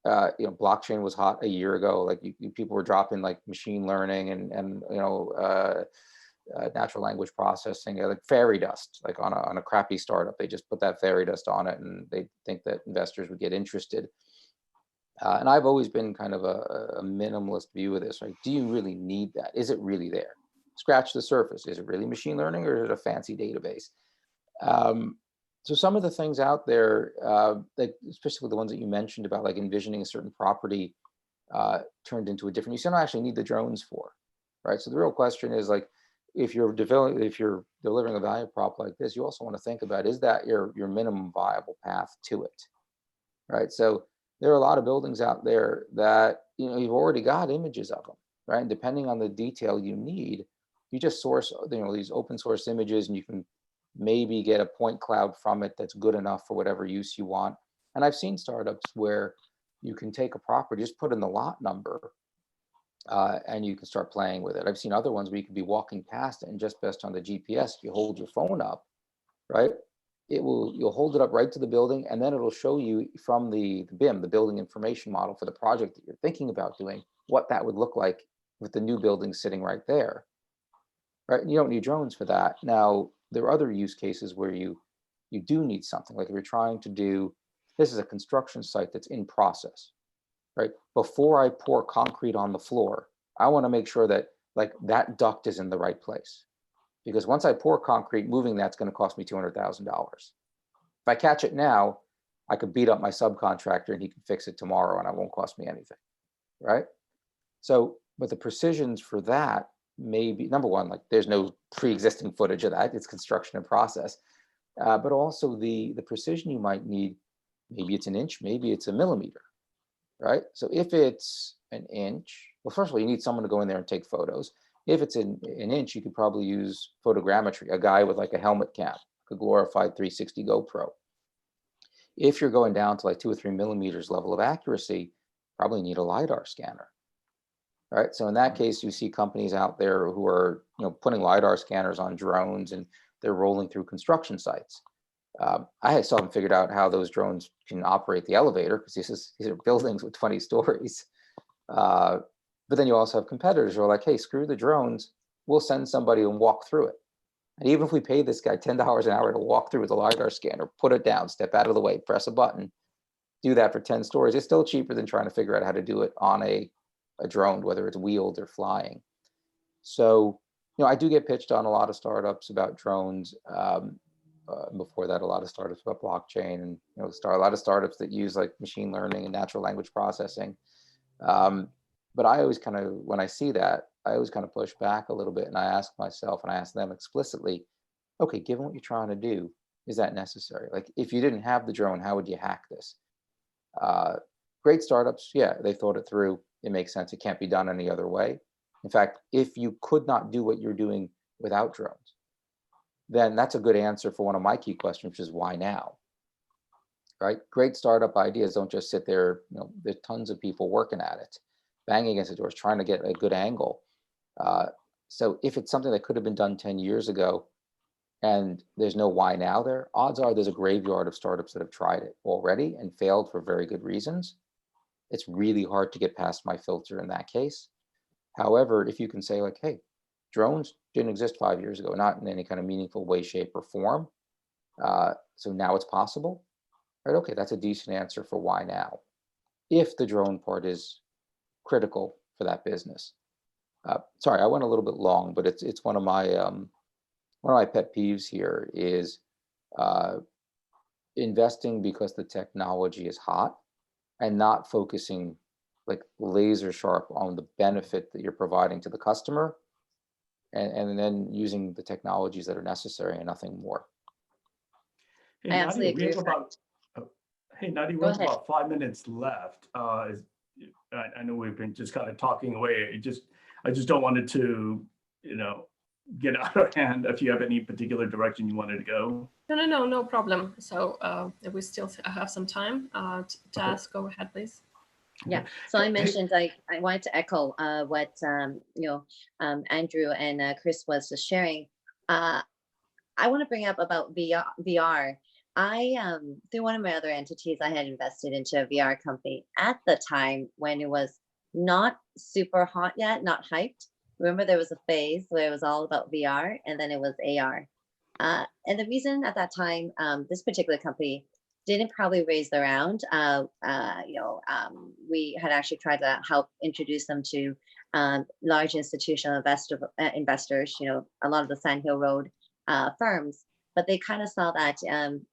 You know, blockchain was hot a year ago. Like people were dropping like machine learning and you know, natural language processing, like fairy dust, like on a crappy startup. They just put that fairy dust on it and they think that investors would get interested. And I've always been kind of a minimalist view of this, right? Do you really need that? Is it really there? Scratch the surface. Is it really machine learning or is it a fancy database? So some of the things out there, like especially the ones that you mentioned about like envisioning a certain property turned into a different use, you don't actually need the drones for, right? So the real question is like, if you're delivering a value prop like this, you also want to think about, is that your minimum viable path to it, right? So there are a lot of buildings out there that, you know, you've already got images of them, right? And depending on the detail you need, you just source, you know, these open source images and you can maybe get a point cloud from it that's good enough for whatever use you want. And I've seen startups where you can take a property, just put in the lot number, and you can start playing with it. I've seen other ones where you could be walking past it and just based on the GPS, if you hold your phone up, right, you'll hold it up right to the building and then it'll show you from the BIM, the building information model for the project that you're thinking about doing, what that would look like with the new building sitting right there, right? And you don't need drones for that. Now, there are other use cases where you do need something, like if you're trying to do, this is a construction site that's in process, right? Before I pour concrete on the floor, I want to make sure that like that duct is in the right place. Because once I pour concrete, moving that's going to cost me $200,000. If I catch it now, I could beat up my subcontractor and he can fix it tomorrow and it won't cost me anything, right? So, but the precisions for that may be, number one, like there's no pre-existing footage of that, it's construction in process. But also the precision you might need, maybe it's an inch, maybe it's a millimeter, right? So if it's an inch, well, first of all, you need someone to go in there and take photos. If it's an inch, you could probably use photogrammetry, a guy with like a helmet cam, a glorified 360 GoPro. If you're going down to like 2 or 3 millimeters level of accuracy, probably need a LiDAR scanner, right? So in that case, you see companies out there who are, you know, putting LiDAR scanners on drones and they're rolling through construction sites. I still haven't figured out how those drones can operate the elevator because these are buildings with 20 stories. But then you also have competitors who are like, hey, screw the drones, we'll send somebody and walk through it. And even if we pay this guy $10 an hour to walk through with a LiDAR scanner, put it down, step out of the way, press a button, do that for 10 stories, it's still cheaper than trying to figure out how to do it on a drone, whether it's wheeled or flying. So, you know, I do get pitched on a lot of startups about drones. Before that, a lot of startups about blockchain and, you know, a lot of startups that use like machine learning and natural language processing. But I always kind of, when I see that, I always kind of push back a little bit and I ask myself and I ask them explicitly, okay, given what you're trying to do, is that necessary? Like if you didn't have the drone, how would you hack this? Great startups, yeah, they thought it through. It makes sense. It can't be done any other way. In fact, if you could not do what you're doing without drones, then that's a good answer for one of my key questions, which is why now? Right? Great startup ideas don't just sit there. You know, there's tons of people working at it, banging against the doors, trying to get a good angle. So if it's something that could have been done 10 years ago and there's no why now there, odds are there's a graveyard of startups that have tried it already and failed for very good reasons. it's really hard to get past my filter in that case. However, if you can say like, hey, drones didn't exist 5 years ago, not in any kind of meaningful way, shape, or form. So now it's possible, right? Okay, that's a decent answer for why now, if the drone part is critical for that business. Sorry, I went a little bit long, but it's one of my pet peeves here is investing because the technology is hot and not focusing like laser sharp on the benefit that you're providing to the customer, and then using the technologies that are necessary and nothing more. Hey, I absolutely Nadya, we agree have with about, hey, Nadya, we Go have ahead. about 5 minutes left. I know we've been just kind of talking away. I just don't want it to, get out of hand. If you have any particular direction you wanted to go. No problem. So if we still have some time to ask, go ahead, please. Yeah, so I mentioned I wanted to echo what Andrew and Chris was just sharing. I want to bring up about VR. I through one of my other entities, I had invested into a VR company at the time when it was not super hot yet, not hyped. Remember, there was a phase where it was all about VR, and then it was AR. And the reason at that time, this particular company didn't probably raise the round. We had actually tried to help introduce them to large institutional investors, a lot of the Sand Hill Road firms, but they kind of saw that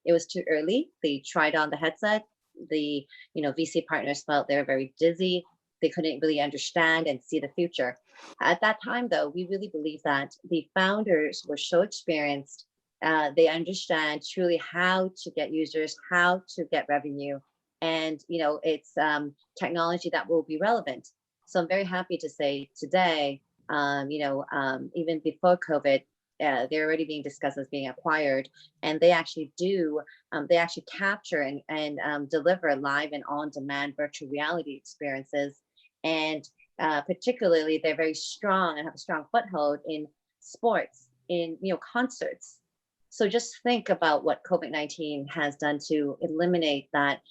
it was too early. They tried on the headset. The VC partners felt they were very dizzy. They couldn't really understand and see the future. At that time, though, we really believed that the founders were so experienced. They understand truly how to get users, how to get revenue, and it's technology that will be relevant. So I'm very happy to say today, even before COVID, they're already being discussed as being acquired, and they actually capture and deliver live and on-demand virtual reality experiences, and particularly they're very strong and have a strong foothold in sports, in concerts. So just think about what COVID-19 has done to eliminate that,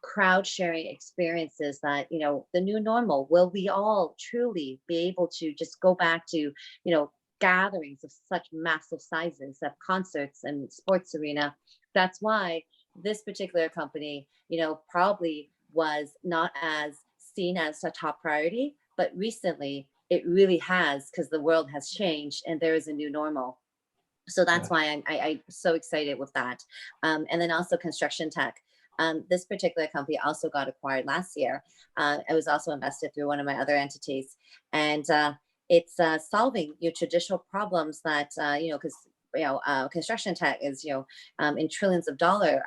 crowd sharing experiences, that, the new normal. Will we all truly be able to just go back to, gatherings of such massive sizes of concerts and sports arena? That's why this particular company, probably was not as seen as a top priority, but recently it really has, because the world has changed and there is a new normal. So that's why I'm so excited with that. And then also construction tech. This particular company also got acquired last year. I was also invested through one of my other entities. And it's solving your traditional problems that, because construction tech is, in trillions of dollars,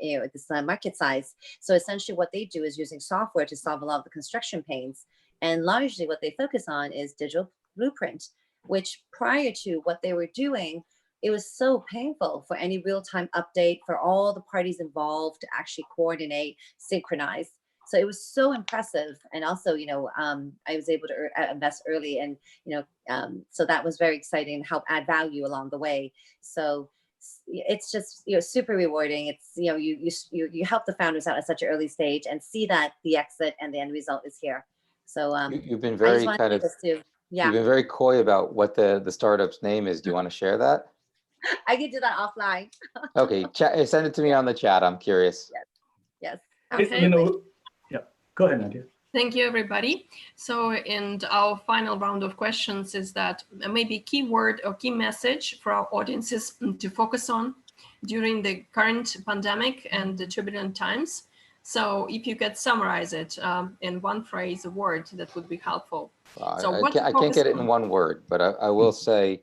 this market size. So essentially what they do is using software to solve a lot of the construction pains. And largely what they focus on is digital blueprint, which prior to what they were doing, it was so painful for any real-time update for all the parties involved to actually coordinate, synchronize. So it was so impressive. And also, I was able to invest early, and, so that was very exciting and help add value along the way. So it's just, super rewarding. It's, you help the founders out at such an early stage and see that the exit and the end result is here. So You've been very you've been very coy about what the startup's name is. Do you want to share that? I can do that offline. Okay, send it to me on the chat. I'm curious. Yes. Okay. Yeah, go ahead, Nadya. Thank you, everybody. So, and our final round of questions is that maybe keyword or key message for our audiences to focus on during the current pandemic and the turbulent times. So if you could summarize it in one phrase, a word, that would be helpful. So I can't get it in one word, but I will say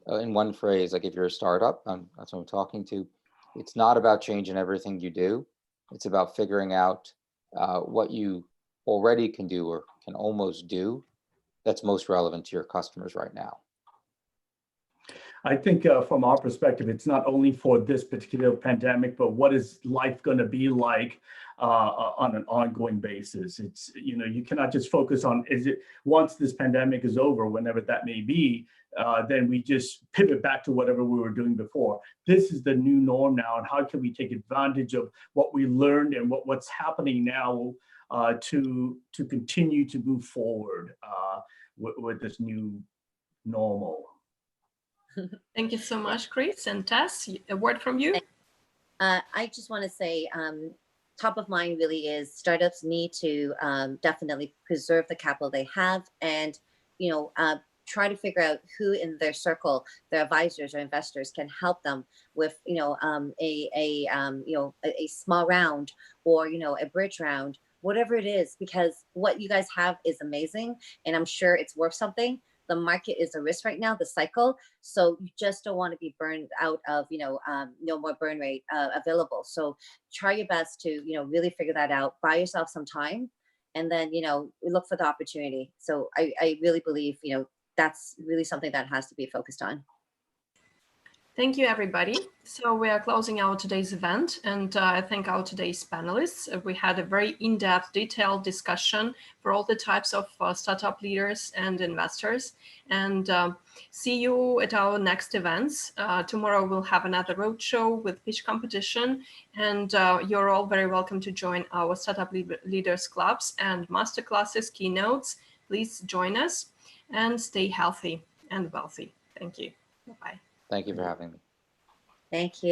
in one phrase, like if you're a startup, that's what I'm talking to, it's not about changing everything you do. It's about figuring out what you already can do or can almost do that's most relevant to your customers right now. I think from our perspective, it's not only for this particular pandemic, but what is life going to be like on an ongoing basis. It's, you cannot just focus on, once this pandemic is over, whenever that may be, then we just pivot back to whatever we were doing before. This is the new norm now, and how can we take advantage of what we learned and what's happening now to continue to move forward with this new normal. Thank you so much, Chris. And Tess, a word from you? I just want to say, top of mind really is startups need to definitely preserve the capital they have, and try to figure out who in their circle, their advisors or investors, can help them with a small round, or a bridge round, whatever it is, because what you guys have is amazing, and I'm sure it's worth something. The market is a risk right now, the cycle. So you just don't want to be burned out of, no more burn rate available. So try your best to, really figure that out, buy yourself some time, and then, look for the opportunity. So I really believe, that's really something that has to be focused on. Thank you, everybody. So we are closing out today's event, and I thank our today's panelists. We had a very in-depth, detailed discussion for all the types of startup leaders and investors. And see you at our next events. Tomorrow we'll have another roadshow with pitch competition, and you're all very welcome to join our Startup Leaders Clubs and masterclasses, keynotes. Please join us and stay healthy and wealthy. Thank you. Bye-bye. Thank you for having me. Thank you.